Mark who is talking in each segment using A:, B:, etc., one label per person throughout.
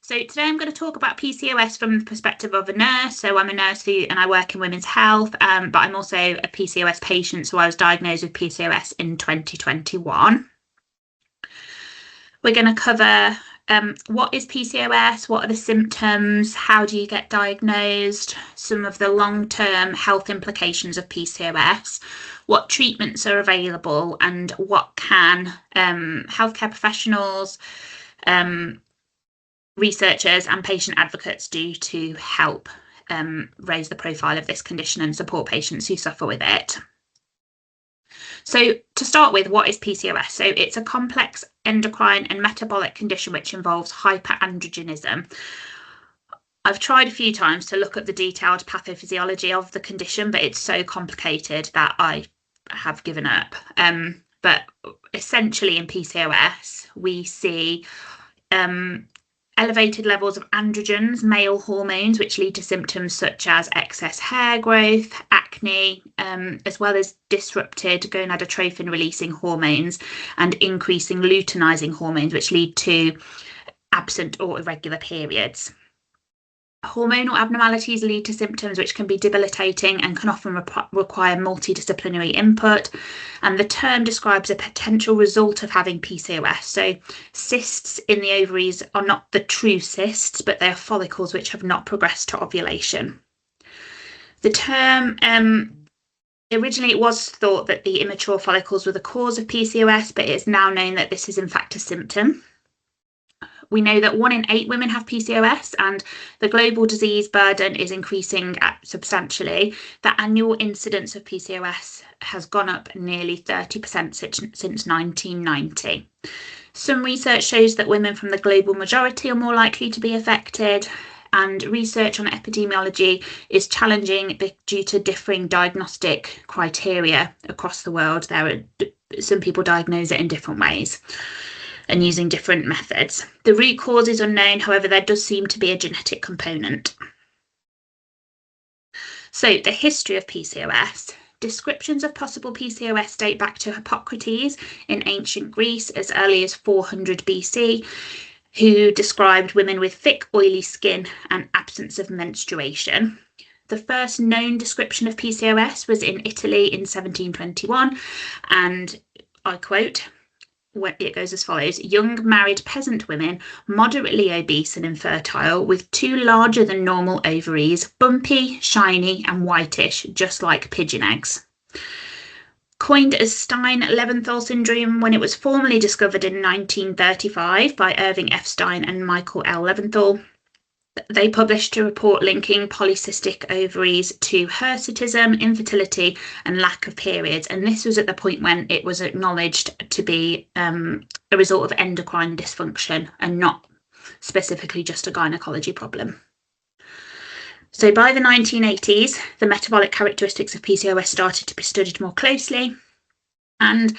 A: So today I'm going to talk about PCOS from the perspective of a nurse. So I'm a nurse and I work in women's health, but I'm also a PCOS patient. So I was diagnosed with PCOS in 2021. We're going to cover what is PCOS, what are the symptoms, how do you get diagnosed, some of the long-term health implications of PCOS, what treatments are available, and what can healthcare professionals, researchers and patient advocates do to help raise the profile of this condition and support patients who suffer with it. So to start with, what is PCOS? So it's a complex endocrine and metabolic condition which involves hyperandrogenism. I've tried a few times to look at the detailed pathophysiology of the condition, but it's so complicated that I have given up. But essentially in PCOS, we see elevated levels of androgens, male hormones, which lead to symptoms such as excess hair growth, acne, as well as disrupted gonadotrophin releasing hormones and increasing luteinizing hormones, which lead to absent or irregular periods. Hormonal abnormalities lead to symptoms which can be debilitating and can often require multidisciplinary input. And the term describes a potential result of having PCOS. So cysts in the ovaries are not the true cysts, but they're follicles which have not progressed to ovulation. The term, originally it was thought that the immature follicles were the cause of PCOS, but it's now known that this is in fact a symptom. We know that 1 in 8 women have PCOS and the global disease burden is increasing substantially. The annual incidence of PCOS has gone up nearly 30% since 1990. Some research shows that women from the global majority are more likely to be affected, and research on epidemiology is challenging due to differing diagnostic criteria across the world. There are some people diagnose it in different ways and using different methods. The root cause is unknown, however, there does seem to be a genetic component. So the history of PCOS. Descriptions of possible PCOS date back to Hippocrates in ancient Greece as early as 400 BC, who described women with thick, oily skin and absence of menstruation. The first known description of PCOS was in Italy in 1721, and I quote, it goes as follows: young married peasant women, moderately obese and infertile, with 2 larger than normal ovaries, bumpy, shiny and whitish, just like pigeon eggs. Coined as Stein-Leventhal syndrome when it was formally discovered in 1935 by Irving F. Stein and Michael L. Leventhal. They published a report linking polycystic ovaries to hirsutism, infertility and lack of periods, and this was at the point when it was acknowledged to be a result of endocrine dysfunction and not specifically just a gynecology problem. So by the 1980s, the metabolic characteristics of PCOS started to be studied more closely, and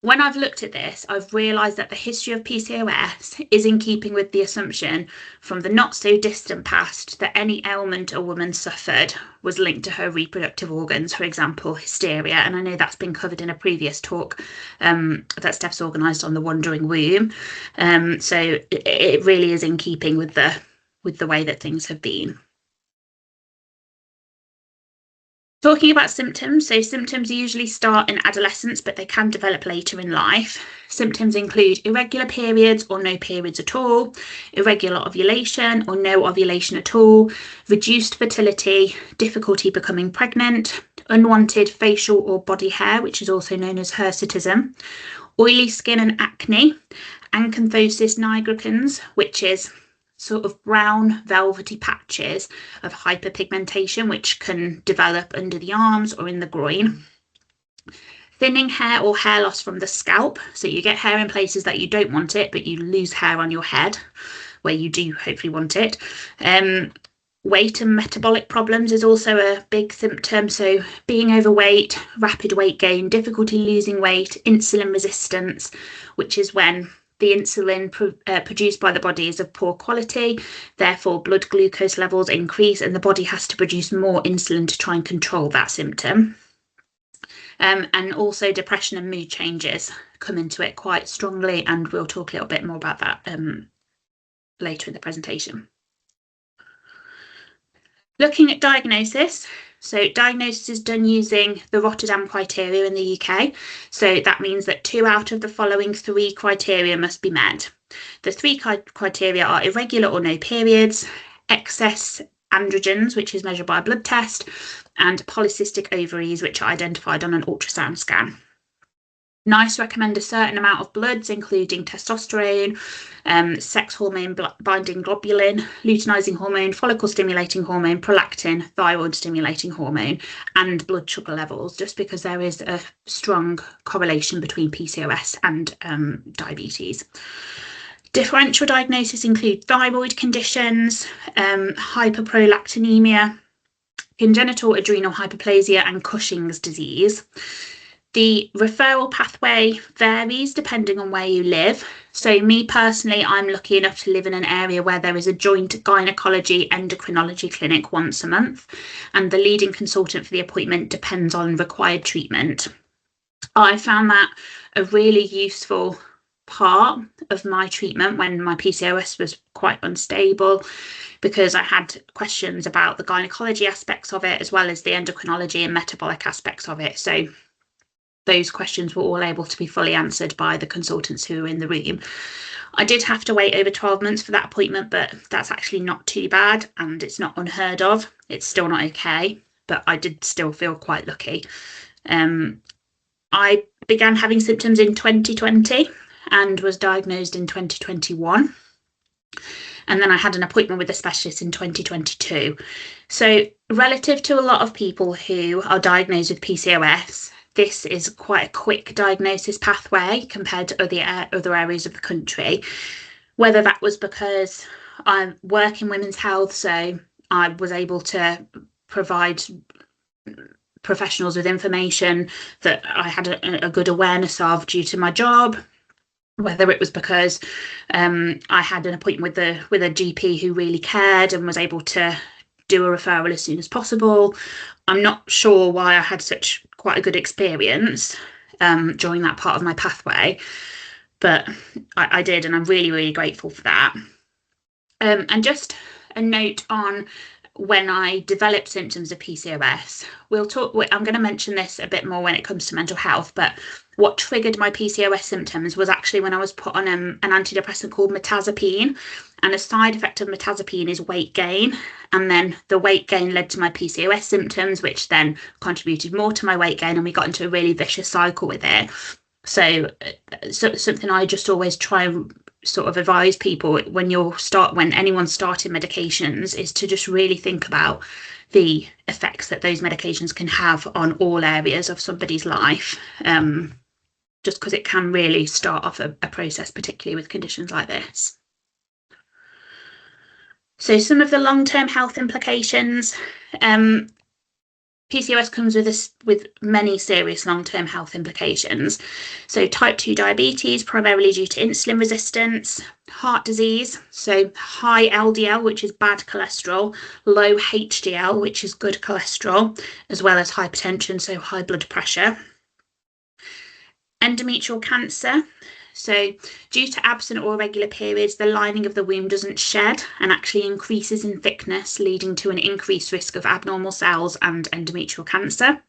A: when I've looked at this, I've realised that the history of PCOS is in keeping with the assumption from the not so distant past that any ailment a woman suffered was linked to her reproductive organs, for example, hysteria. And I know that's been covered in a previous talk that Steph's organised on the wandering womb. So it really is in keeping with the way that things have been. Talking about symptoms, so symptoms usually start in adolescence, but they can develop later in life. Symptoms include irregular periods or no periods at all, irregular ovulation or no ovulation at all, reduced fertility, difficulty becoming pregnant, unwanted facial or body hair, which is also known as hirsutism, oily skin and acne, acanthosis nigricans, which is sort of brown velvety patches of hyperpigmentation which can develop under the arms or in the groin. Thinning hair or hair loss from the scalp, so you get hair in places that you don't want it, but you lose hair on your head where you do hopefully want it. Weight and metabolic problems is also a big symptom, so being overweight, rapid weight gain, difficulty losing weight, insulin resistance, which is when the insulin produced by the body is of poor quality, therefore blood glucose levels increase and the body has to produce more insulin to try and control that symptom. And also depression and mood changes come into it quite strongly, and we'll talk a little bit more about that later in the presentation. Looking at diagnosis. So diagnosis is done using the Rotterdam criteria in the UK. So that means that 2 out of the following 3 criteria must be met. The 3 criteria are irregular or no periods, excess androgens, which is measured by a blood test, and polycystic ovaries, which are identified on an ultrasound scan. NICE recommend a certain amount of bloods, including testosterone, sex hormone binding globulin, luteinizing hormone, follicle stimulating hormone, prolactin, thyroid stimulating hormone, and blood sugar levels, just because there is a strong correlation between PCOS and diabetes. Differential diagnosis include thyroid conditions, hyperprolactinemia, congenital adrenal hyperplasia, and Cushing's disease. The referral pathway varies depending on where you live. So me personally, I'm lucky enough to live in an area where there is a joint gynecology endocrinology clinic once a month, and the leading consultant for the appointment depends on required treatment. I found that a really useful part of my treatment when my PCOS was quite unstable, because I had questions about the gynecology aspects of it, as well as the endocrinology and metabolic aspects of it. So those questions were all able to be fully answered by the consultants who were in the room. I did have to wait over 12 months for that appointment, but that's actually not too bad, and it's not unheard of. It's still not okay, but I did still feel quite lucky. I began having symptoms in 2020 and was diagnosed in 2021. And then I had an appointment with a specialist in 2022. So relative to a lot of people who are diagnosed with PCOS, this is quite a quick diagnosis pathway compared to other areas of the country. Whether that was because I work in women's health, so I was able to provide professionals with information that I had a good awareness of due to my job, whether it was because I had an appointment with a GP who really cared and was able to do a referral as soon as possible. I'm not sure why I had such quite a good experience during that part of my pathway, but I did, and I'm really, really grateful for that. And just a note on when I developed symptoms of PCOS. I'm going to mention this a bit more when it comes to mental health, but what triggered my PCOS symptoms was actually when I was put on an antidepressant called mirtazapine, and a side effect of mirtazapine is weight gain, and then the weight gain led to my PCOS symptoms, which then contributed more to my weight gain, and we got into a really vicious cycle with it. So something I just always try and sort of advise people when anyone's starting medications is to just really think about the effects that those medications can have on all areas of somebody's life, just because it can really start off a process, particularly with conditions like this. So some of the long-term health implications. PCOS comes with many serious long-term health implications. So type 2 diabetes, primarily due to insulin resistance, heart disease, so high LDL, which is bad cholesterol, low HDL, which is good cholesterol, as well as hypertension, so high blood pressure. Endometrial cancer. So due to absent or irregular periods, the lining of the womb doesn't shed and actually increases in thickness, leading to an increased risk of abnormal cells and endometrial cancer.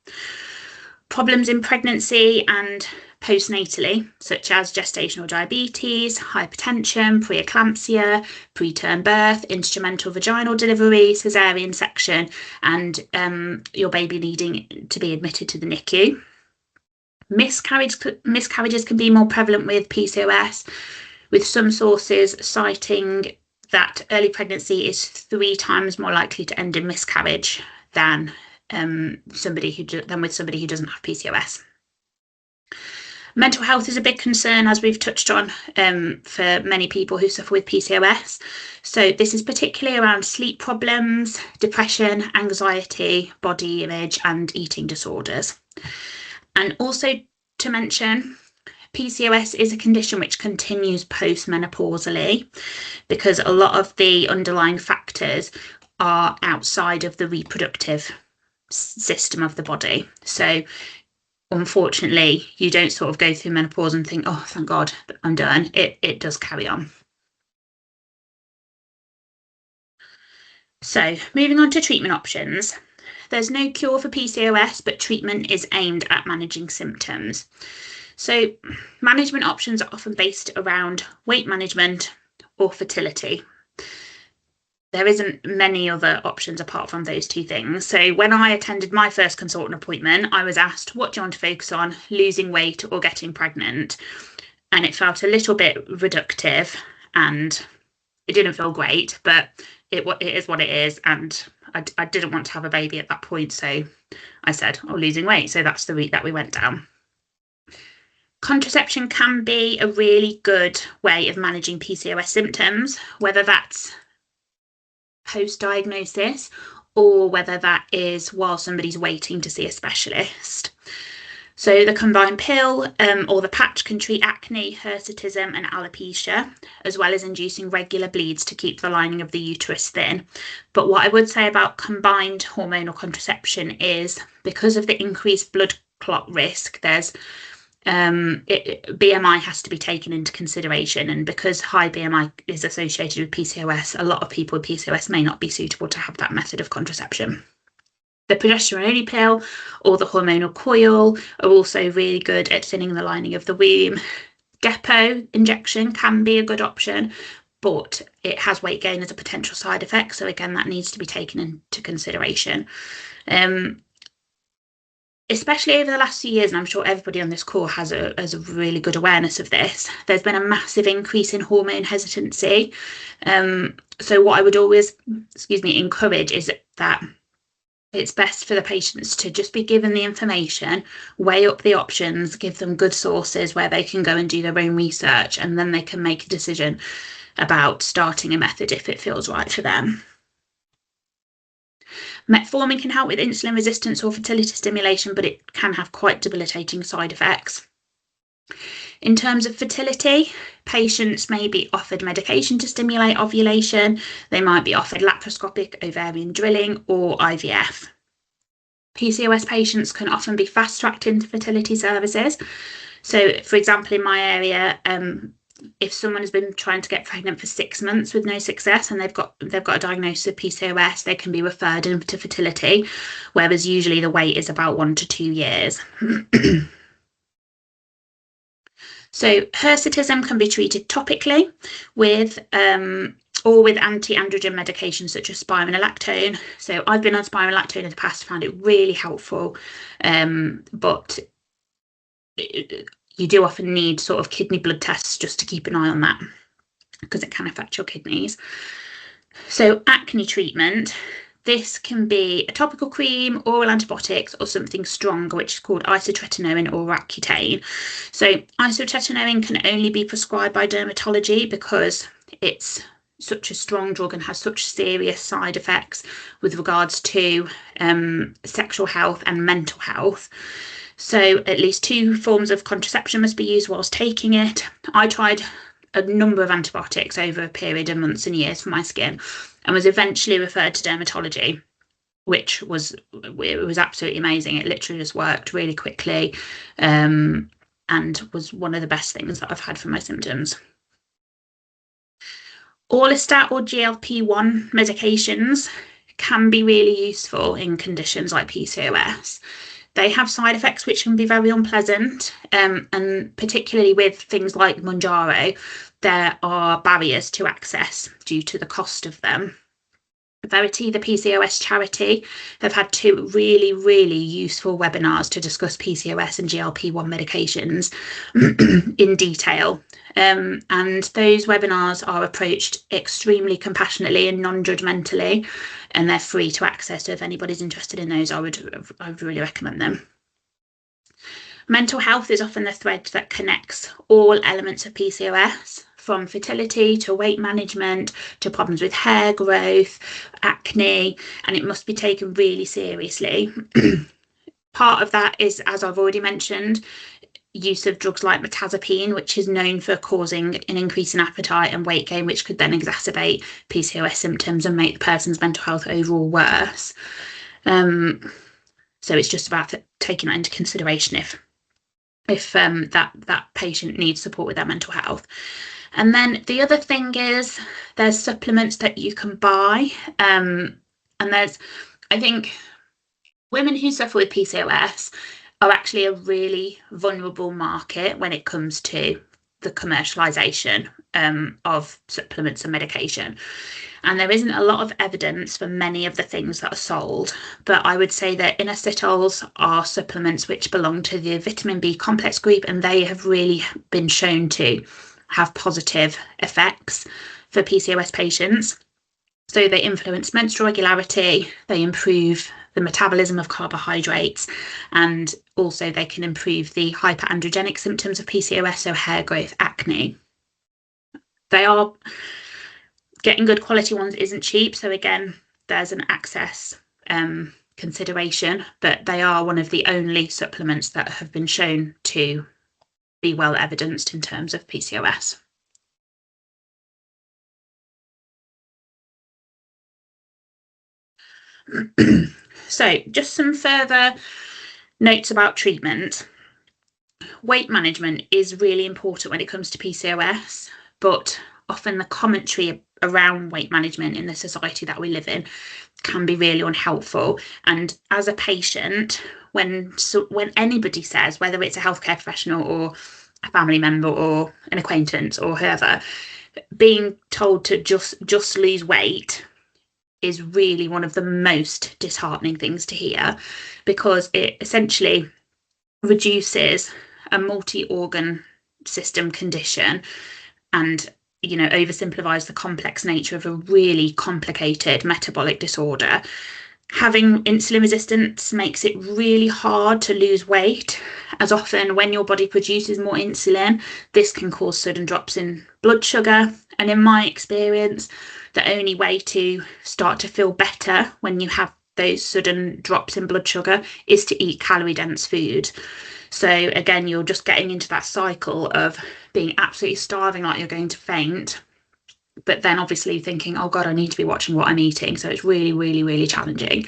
A: Problems in pregnancy and postnatally, such as gestational diabetes, hypertension, preeclampsia, preterm birth, instrumental vaginal delivery, cesarean section, and your baby needing to be admitted to the NICU. Miscarriages can be more prevalent with PCOS, with some sources citing that early pregnancy is 3 times more likely to end in miscarriage than with somebody who doesn't have PCOS. Mental health is a big concern, as we've touched on, for many people who suffer with PCOS. So this is particularly around sleep problems, depression, anxiety, body image, and eating disorders. And also to mention, PCOS is a condition which continues postmenopausally, because a lot of the underlying factors are outside of the reproductive system of the body. So unfortunately, you don't sort of go through menopause and think, oh, thank God, I'm done. It does carry on. So moving on to treatment options. There's no cure for PCOS, but treatment is aimed at managing symptoms. So management options are often based around weight management or fertility. There isn't many other options apart from those two things. So when I attended my first consultant appointment, I was asked, what do you want to focus on, losing weight or getting pregnant? And it felt a little bit reductive and it didn't feel great, but it is what it is. And I didn't want to have a baby at that point. So I said, oh, losing weight. So that's the route that we went down. Contraception can be a really good way of managing PCOS symptoms, whether that's post-diagnosis or whether that is while somebody's waiting to see a specialist. So the combined pill or the patch can treat acne, hirsutism and alopecia, as well as inducing regular bleeds to keep the lining of the uterus thin. But what I would say about combined hormonal contraception is because of the increased blood clot risk, there's BMI has to be taken into consideration, and because high BMI is associated with PCOS, a lot of people with PCOS may not be suitable to have that method of contraception. The progesterone-only pill or the hormonal coil are also really good at thinning the lining of the womb. Depo injection can be a good option, but it has weight gain as a potential side effect. So again, that needs to be taken into consideration. Especially over the last few years, and I'm sure everybody on this call has a really good awareness of this, there's been a massive increase in hormone hesitancy. So what I would always, encourage is that it's best for the patients to just be given the information, weigh up the options, give them good sources where they can go and do their own research, and then they can make a decision about starting a method if it feels right for them. Metformin can help with insulin resistance or fertility stimulation, but it can have quite debilitating side effects. In terms of fertility, patients may be offered medication to stimulate ovulation. They might be offered laparoscopic ovarian drilling or IVF. PCOS patients can often be fast-tracked into fertility services. So, for example, in my area, if someone has been trying to get pregnant for 6 months with no success and they've got a diagnosis of PCOS, they can be referred into fertility, whereas usually the wait is about 1 to 2 years. So hirsutism can be treated topically with or with anti-androgen medications such as spironolactone. So I've been on spironolactone in the past, found it really helpful, but you do often need sort of kidney blood tests just to keep an eye on that because it can affect your kidneys. So acne treatment, this can be a topical cream, oral antibiotics, or something stronger, which is called isotretinoin or Accutane. So isotretinoin can only be prescribed by dermatology because it's such a strong drug and has such serious side effects with regards to sexual health and mental health. So at least 2 forms of contraception must be used whilst taking it. I tried a number of antibiotics over a period of months and years for my skin and was eventually referred to dermatology, which was absolutely amazing. It literally just worked really quickly and was one of the best things that I've had for my symptoms. Orlistat or GLP-1 medications can be really useful in conditions like PCOS. They have side effects which can be very unpleasant, and particularly with things like Mounjaro, there are barriers to access due to the cost of them. Verity, the PCOS charity, have had 2 really, really useful webinars to discuss PCOS and GLP-1 medications in detail. And those webinars are approached extremely compassionately and non-judgmentally, and they're free to access. So if anybody's interested in those, I would really recommend them. Mental health is often the thread that connects all elements of PCOS, from fertility to weight management to problems with hair growth, acne, and it must be taken really seriously. Part of that is, as I've already mentioned, use of drugs like mirtazapine, which is known for causing an increase in appetite and weight gain, which could then exacerbate PCOS symptoms and make the person's mental health overall worse. So it's just about taking that into consideration if that patient needs support with their mental health. And then the other thing is there's supplements that you can buy. And I think women who suffer with PCOS are actually a really vulnerable market when it comes to the commercialization of supplements and medication. And there isn't a lot of evidence for many of the things that are sold. But I would say that inositols are supplements which belong to the vitamin B complex group, and they have really been shown to have positive effects for PCOS patients. So they influence menstrual regularity, they improve the metabolism of carbohydrates, and also they can improve the hyperandrogenic symptoms of PCOS, so hair growth, acne. They are getting good quality ones isn't cheap, so again, there's an access consideration, but they are one of the only supplements that have been shown to be well evidenced in terms of PCOS. So just some further notes about treatment. Weight management is really important when it comes to PCOS, but often the commentary around weight management in the society that we live in can be really unhelpful. And as a patient, when anybody says, whether it's a healthcare professional or a family member or an acquaintance or whoever, being told to just lose weight is really one of the most disheartening things to hear, because it essentially reduces a multi-organ system condition and oversimplifies the complex nature of a really complicated metabolic disorder. Having insulin resistance makes it really hard to lose weight, as often when your body produces more insulin, this can cause sudden drops in blood sugar. And in my experience, the only way to start to feel better when you have those sudden drops in blood sugar is to eat calorie-dense food. So again, you're just getting into that cycle of being absolutely starving, like you're going to faint, but then obviously thinking, oh God, I need to be watching what I'm eating. So it's really, really, really challenging.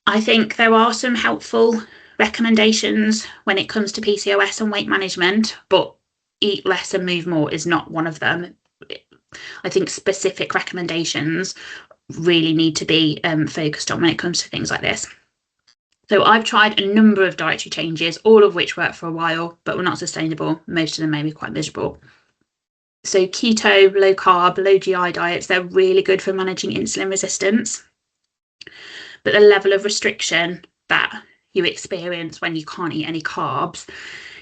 A: I think there are some helpful recommendations when it comes to PCOS and weight management, but eat less and move more is not one of them. I think specific recommendations really need to be focused on when it comes to things like this. So I've tried a number of dietary changes, all of which worked for a while, but were not sustainable. Most of them made me quite miserable. So keto, low carb, low GI diets, they're really good for managing insulin resistance. But the level of restriction that you experience when you can't eat any carbs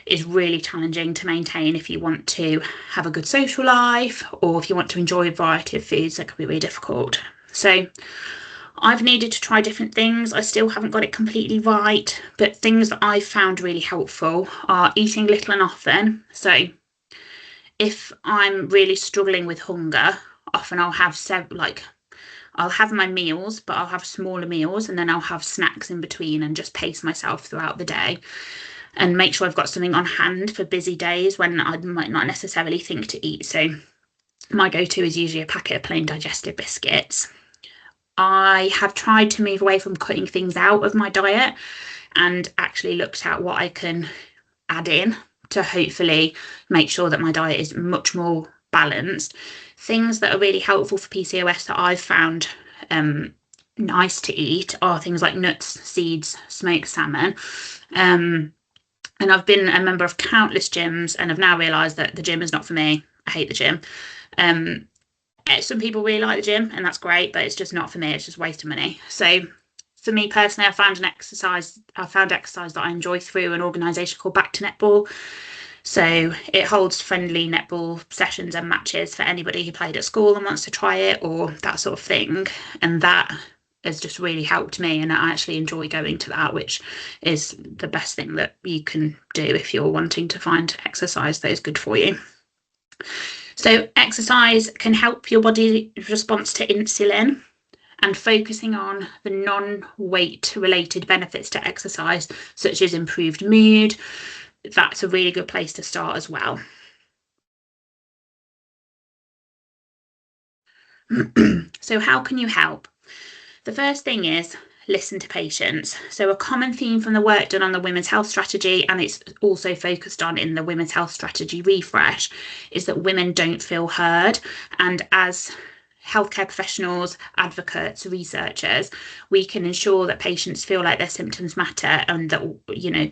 A: is really challenging to maintain if you want to have a good social life, or if you want to enjoy a variety of foods. That can be really difficult. So I've needed to try different things. I still haven't got it completely right, but things that I've found really helpful are eating little and often. So if I'm really struggling with hunger, often I'll have I'll have my meals, but I'll have smaller meals, and then I'll have snacks in between and just pace myself throughout the day and make sure I've got something on hand for busy days when I might not necessarily think to eat. So my go-to is usually a packet of plain digestive biscuits. I have tried to move away from cutting things out of my diet and actually looked at what I can add in to hopefully make sure that my diet is much more balanced. Things that are really helpful for PCOS that I've found nice to eat are things like nuts, seeds, smoked salmon. And I've been a member of countless gyms, and I've now realised that the gym is not for me. I hate the gym. Some people really like the gym, and that's great, but it's just not for me. It's just a waste of money. So for me personally, I found exercise that I enjoy through an organisation called Back to Netball. So it holds friendly netball sessions and matches for anybody who played at school and wants to try it, or that sort of thing. And that has just really helped me, and I actually enjoy going to that, which is the best thing that you can do if you're wanting to find exercise that is good for you. So exercise can help your body's response to insulin, and focusing on the non-weight related benefits to exercise, such as improved mood, that's a really good place to start as well. So how can you help? The first thing is listen to patients. So a common theme from the work done on the Women's Health Strategy, and it's also focused on in the Women's Health Strategy refresh, is that women don't feel heard. And as healthcare professionals, advocates, researchers, we can ensure that patients feel like their symptoms matter and that, you know,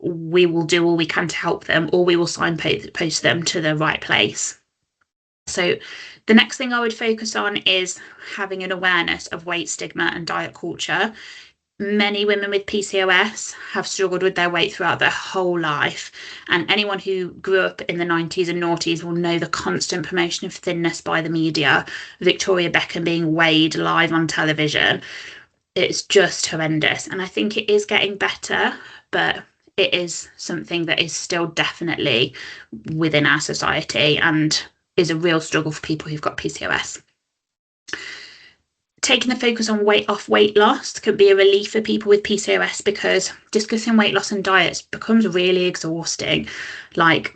A: we will do all we can to help them, or we will signpost them to the right place. So the next thing I would focus on is having an awareness of weight stigma and diet culture. Many women with PCOS have struggled with their weight throughout their whole life, and anyone who grew up in the 90s and noughties will know the constant promotion of thinness by the media, Victoria Beckham being weighed live on television. It's just horrendous, and I think it is getting better, but it is something that is still definitely within our society and is a real struggle for people who've got PCOS. Taking the focus on weight loss can be a relief for people with PCOS, because discussing weight loss and diets becomes really exhausting. Like,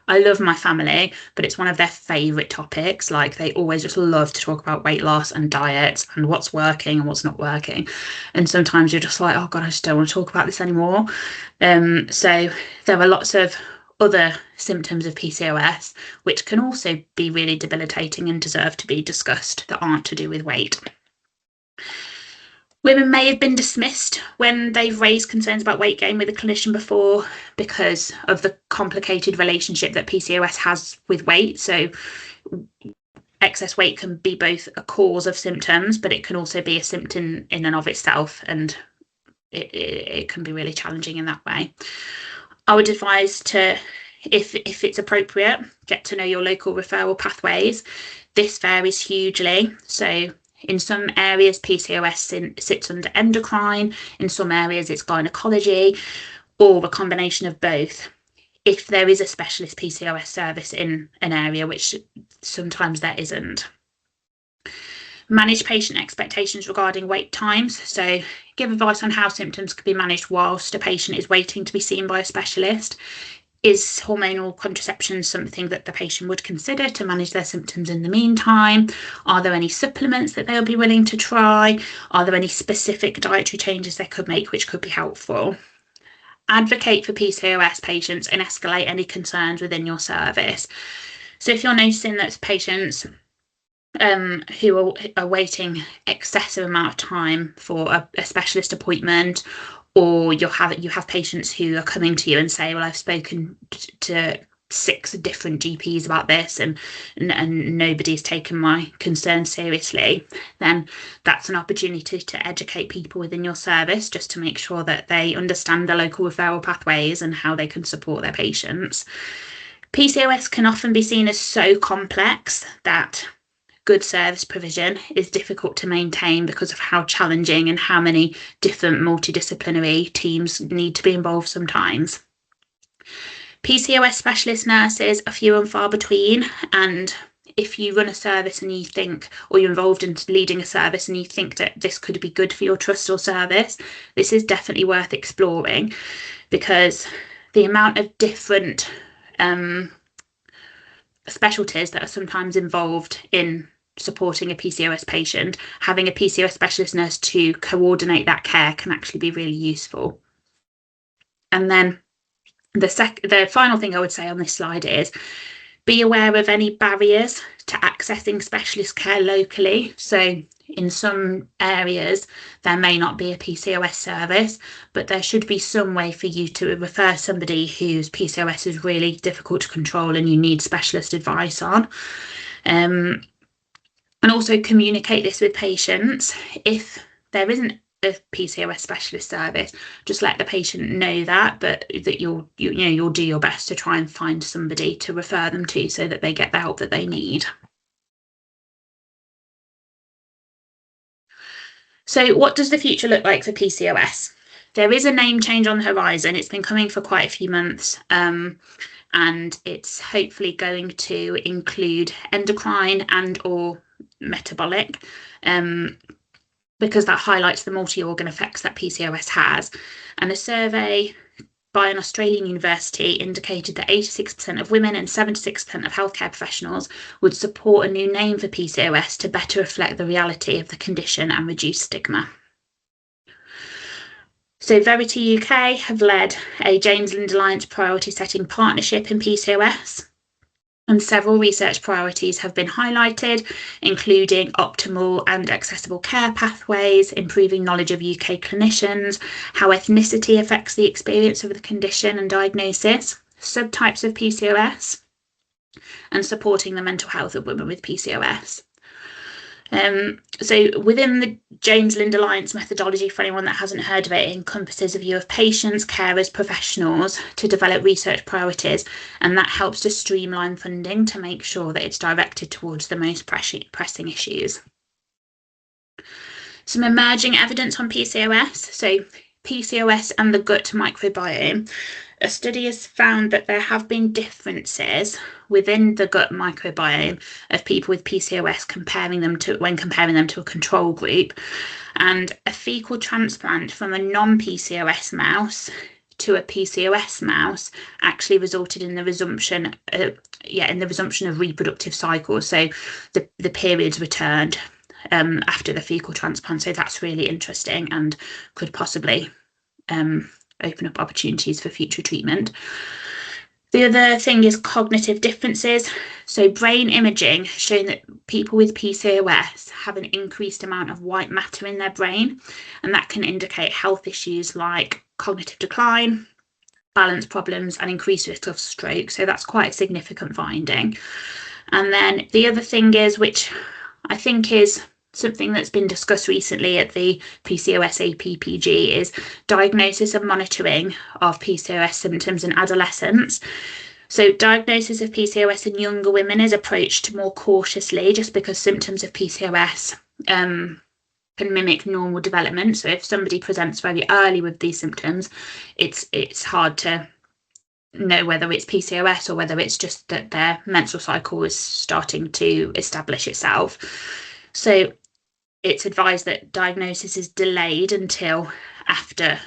A: I love my family, but it's one of their favourite topics. Like, they always just love to talk about weight loss and diets and what's working and what's not working. And sometimes you're just like, oh God, I just don't want to talk about this anymore. So there are lots of other symptoms of PCOS which can also be really debilitating and deserve to be discussed that aren't to do with weight. Women may have been dismissed when they've raised concerns about weight gain with a clinician before because of the complicated relationship that PCOS has with weight. So excess weight can be both a cause of symptoms, but it can also be a symptom in and of itself, and it can be really challenging in that way. I would advise to, if it's appropriate, get to know your local referral pathways. This varies hugely. So in some areas, PCOS sits under endocrine. In some areas, it's gynecology, or a combination of both. If there is a specialist PCOS service in an area, which sometimes there isn't. Manage patient expectations regarding wait times. So give advice on how symptoms can be managed whilst a patient is waiting to be seen by a specialist. Is hormonal contraception something that the patient would consider to manage their symptoms in the meantime? Are there any supplements that they'll be willing to try? Are there any specific dietary changes they could make which could be helpful? Advocate for PCOS patients and escalate any concerns within your service. So if you're noticing that patients who are waiting excessive amount of time for a specialist appointment, or you have patients who are coming to you and say, well, I've spoken to 6 different GPs about this and nobody's taken my concerns seriously, then that's an opportunity to educate people within your service just to make sure that they understand the local referral pathways and how they can support their patients. PCOS can often be seen as so complex that good service provision is difficult to maintain because of how challenging and how many different multidisciplinary teams need to be involved sometimes. PCOS specialist nurses are few and far between, and if you run a service and you think, or you're involved in leading a service and you think that this could be good for your trust or service, this is definitely worth exploring, because the amount of different specialties that are sometimes involved in supporting a PCOS patient, having a PCOS specialist nurse to coordinate that care can actually be really useful. And then the final thing I would say on this slide is be aware of any barriers to accessing specialist care locally. So in some areas, there may not be a PCOS service, but there should be some way for you to refer somebody whose PCOS is really difficult to control and you need specialist advice on. And also communicate this with patients. If there isn't a PCOS specialist service, just let the patient know that, but that you'll do your best to try and find somebody to refer them to so that they get the help that they need. So what does the future look like for PCOS? There is a name change on the horizon. It's been coming for quite a few months. And it's hopefully going to include endocrine and or metabolic, because that highlights the multi-organ effects that PCOS has. And a survey by an Australian university indicated that 86% of women and 76% of healthcare professionals would support a new name for PCOS to better reflect the reality of the condition and reduce stigma. So Verity UK have led a James Lind Alliance priority setting partnership in PCOS. And several research priorities have been highlighted, including optimal and accessible care pathways, improving knowledge of UK clinicians, how ethnicity affects the experience of the condition and diagnosis, subtypes of PCOS, and supporting the mental health of women with PCOS. So within the James Lind Alliance methodology, for anyone that hasn't heard of it, encompasses a view of patients, carers, professionals to develop research priorities, and that helps to streamline funding to make sure that it's directed towards the most pressing issues. Some emerging evidence on PCOS. So PCOS and the gut microbiome. A study has found that there have been differences within the gut microbiome of people with PCOS when comparing them to a control group. And a fecal transplant from a non-PCOS mouse to a PCOS mouse actually resulted in the resumption of reproductive cycles. So the periods returned after the fecal transplant. So that's really interesting and could possibly open up opportunities for future treatment. The other thing is cognitive differences. So brain imaging showing that people with PCOS have an increased amount of white matter in their brain, and that can indicate health issues like cognitive decline, balance problems, and increased risk of stroke. So that's quite a significant finding. And then the other thing is, which I think is something that's been discussed recently at the PCOS APPG, is diagnosis and monitoring of PCOS symptoms in adolescents. So diagnosis of PCOS in younger women is approached more cautiously, just because symptoms of PCOS can mimic normal development. So if somebody presents very early with these symptoms, it's hard to know whether it's PCOS or whether it's just that their menstrual cycle is starting to establish itself. So it's advised that diagnosis is delayed until after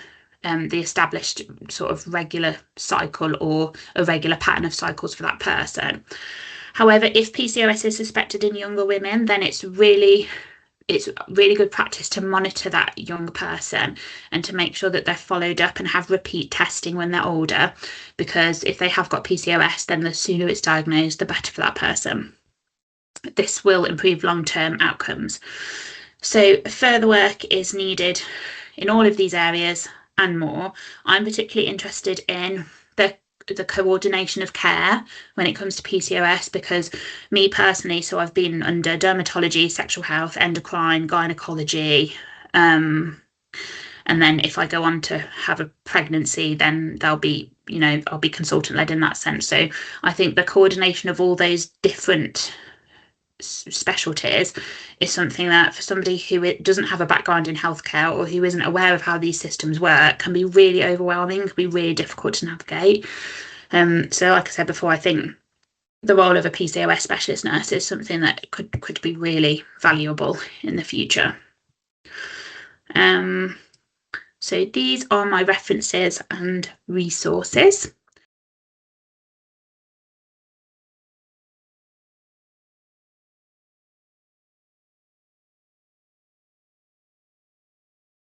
A: the established sort of regular cycle or a regular pattern of cycles for that person. However, if PCOS is suspected in younger women, then it's really good practice to monitor that young person and to make sure that they're followed up and have repeat testing when they're older, because if they have got PCOS, then the sooner it's diagnosed, the better for that person. This will improve long-term outcomes. So further work is needed in all of these areas and more. I'm particularly interested in the coordination of care when it comes to PCOS, because me personally, so I've been under dermatology, sexual health, endocrine, gynecology, and then if I go on to have a pregnancy, then I'll be consultant led in that sense. So I think the coordination of all those different specialties is something that for somebody who doesn't have a background in healthcare or who isn't aware of how these systems work can be really overwhelming, can be really difficult to navigate. So like I said before, I think the role of a PCOS specialist nurse is something that could be really valuable in the future. So these are my references and resources.